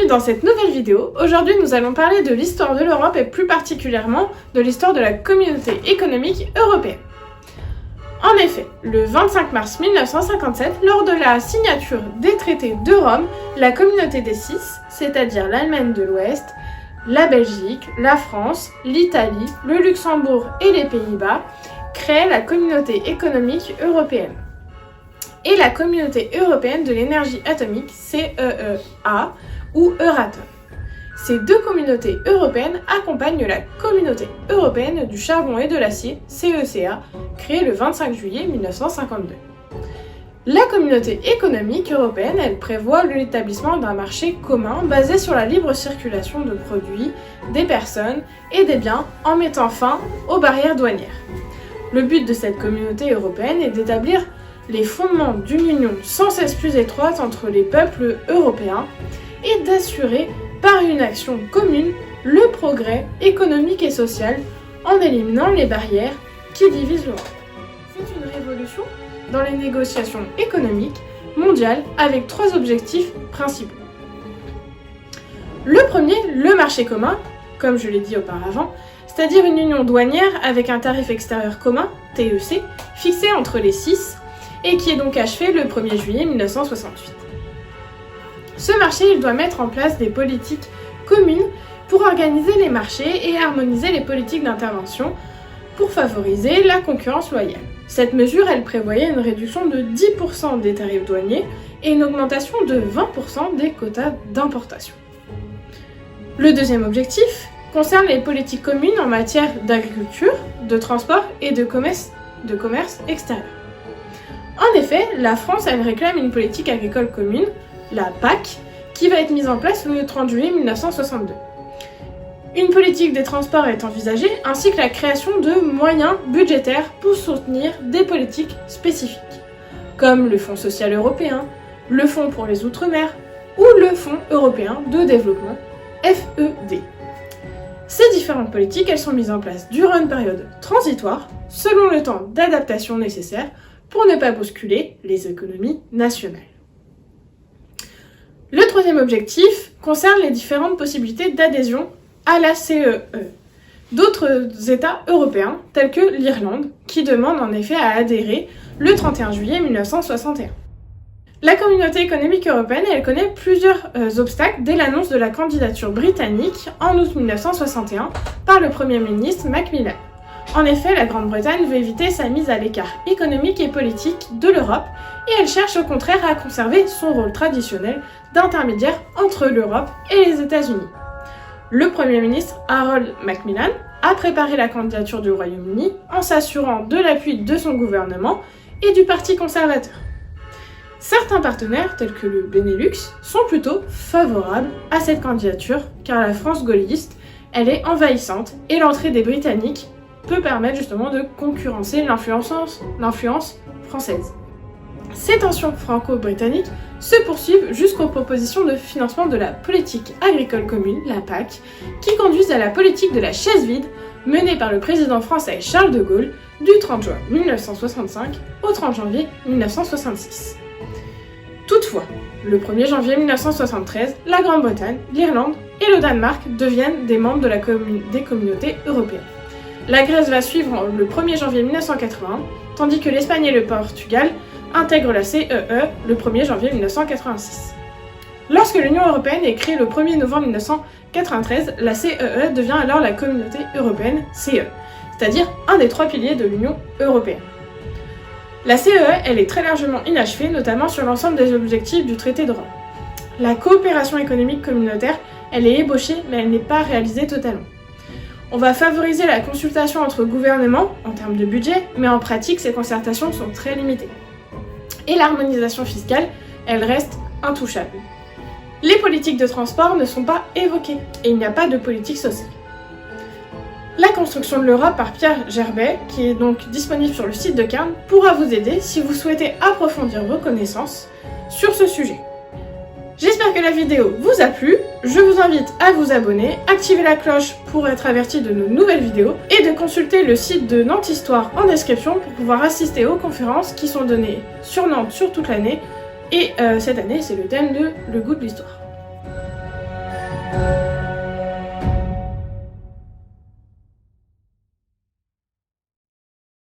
Bienvenue dans cette nouvelle vidéo. Aujourd'hui, nous allons parler de l'histoire de l'Europe et plus particulièrement de l'histoire de la Communauté économique européenne. En effet, le 25 mars 1957, lors de la signature des traités de Rome, la Communauté des Six, c'est-à-dire l'Allemagne de l'Ouest, la Belgique, la France, l'Italie, le Luxembourg et les Pays-Bas, créent la Communauté économique européenne et la Communauté européenne de l'énergie atomique, CEEA, ou Euratom. Ces deux communautés européennes accompagnent la Communauté européenne du charbon et de l'acier, CECA, créée le 25 juillet 1952. La Communauté économique européenne, elle prévoit l'établissement d'un marché commun basé sur la libre circulation de produits, des personnes et des biens en mettant fin aux barrières douanières. Le but de cette communauté européenne est d'établir les fondements d'une union sans cesse plus étroite entre les peuples européens et d'assurer par une action commune le progrès économique et social en éliminant les barrières qui divisent l'Europe. C'est une révolution dans les négociations économiques mondiales avec trois objectifs principaux. Le premier, le marché commun, comme je l'ai dit auparavant, c'est-à-dire une union douanière avec un tarif extérieur commun, TEC, fixé entre les six et qui est donc achevé le 1er juillet 1968. Ce marché, il doit mettre en place des politiques communes pour organiser les marchés et harmoniser les politiques d'intervention pour favoriser la concurrence loyale. Cette mesure, elle prévoyait une réduction de 10% des tarifs douaniers et une augmentation de 20% des quotas d'importation. Le deuxième objectif concerne les politiques communes en matière d'agriculture, de transport et de commerce extérieur. En effet, la France, elle réclame une politique agricole commune, la PAC, qui va être mise en place le 30 juillet 1962. Une politique des transports est envisagée, ainsi que la création de moyens budgétaires pour soutenir des politiques spécifiques, comme le Fonds social européen, le Fonds pour les Outre-mer ou le Fonds européen de développement, FED. Ces différentes politiques, elles sont mises en place durant une période transitoire, selon le temps d'adaptation nécessaire pour ne pas bousculer les économies nationales. Le troisième objectif concerne les différentes possibilités d'adhésion à la CEE. D'autres États européens, tels que l'Irlande, qui demandent en effet à adhérer le 31 juillet 1961. La Communauté économique européenne, elle connaît plusieurs obstacles dès l'annonce de la candidature britannique en août 1961 par le Premier ministre Macmillan. En effet, la Grande-Bretagne veut éviter sa mise à l'écart économique et politique de l'Europe et elle cherche au contraire à conserver son rôle traditionnel d'intermédiaire entre l'Europe et les États-Unis. Le Premier ministre Harold Macmillan a préparé la candidature du Royaume-Uni en s'assurant de l'appui de son gouvernement et du Parti conservateur. Certains partenaires, tels que le Benelux, sont plutôt favorables à cette candidature car la France gaulliste, elle est envahissante et l'entrée des Britanniques peut permettre justement de concurrencer l'influence française. Ces tensions franco-britanniques se poursuivent jusqu'aux propositions de financement de la politique agricole commune, la PAC, qui conduisent à la politique de la chaise vide menée par le président français Charles de Gaulle du 30 juin 1965 au 30 janvier 1966. Toutefois, le 1er janvier 1973, la Grande-Bretagne, l'Irlande et le Danemark deviennent des membres des communautés européennes. La Grèce va suivre le 1er janvier 1981, tandis que l'Espagne et le Portugal intègrent la CEE le 1er janvier 1986. Lorsque l'Union européenne est créée le 1er novembre 1993, la CEE devient alors la Communauté européenne CE, c'est-à-dire un des trois piliers de l'Union européenne. La CEE, elle est très largement inachevée, notamment sur l'ensemble des objectifs du traité de Rome. La coopération économique communautaire, elle est ébauchée, mais elle n'est pas réalisée totalement. On va favoriser la consultation entre gouvernements en termes de budget, mais en pratique, ces concertations sont très limitées. Et l'harmonisation fiscale, elle reste intouchable. Les politiques de transport ne sont pas évoquées et il n'y a pas de politique sociale. La construction de l'Europe par Pierre Gerbet, qui est donc disponible sur le site de Cairn, pourra vous aider si vous souhaitez approfondir vos connaissances sur ce sujet. J'espère que la vidéo vous a plu, je vous invite à vous abonner, activer la cloche pour être averti de nos nouvelles vidéos et de consulter le site de Nantes Histoire en description pour pouvoir assister aux conférences qui sont données sur Nantes sur toute l'année et cette année c'est le thème de Le goût de l'histoire.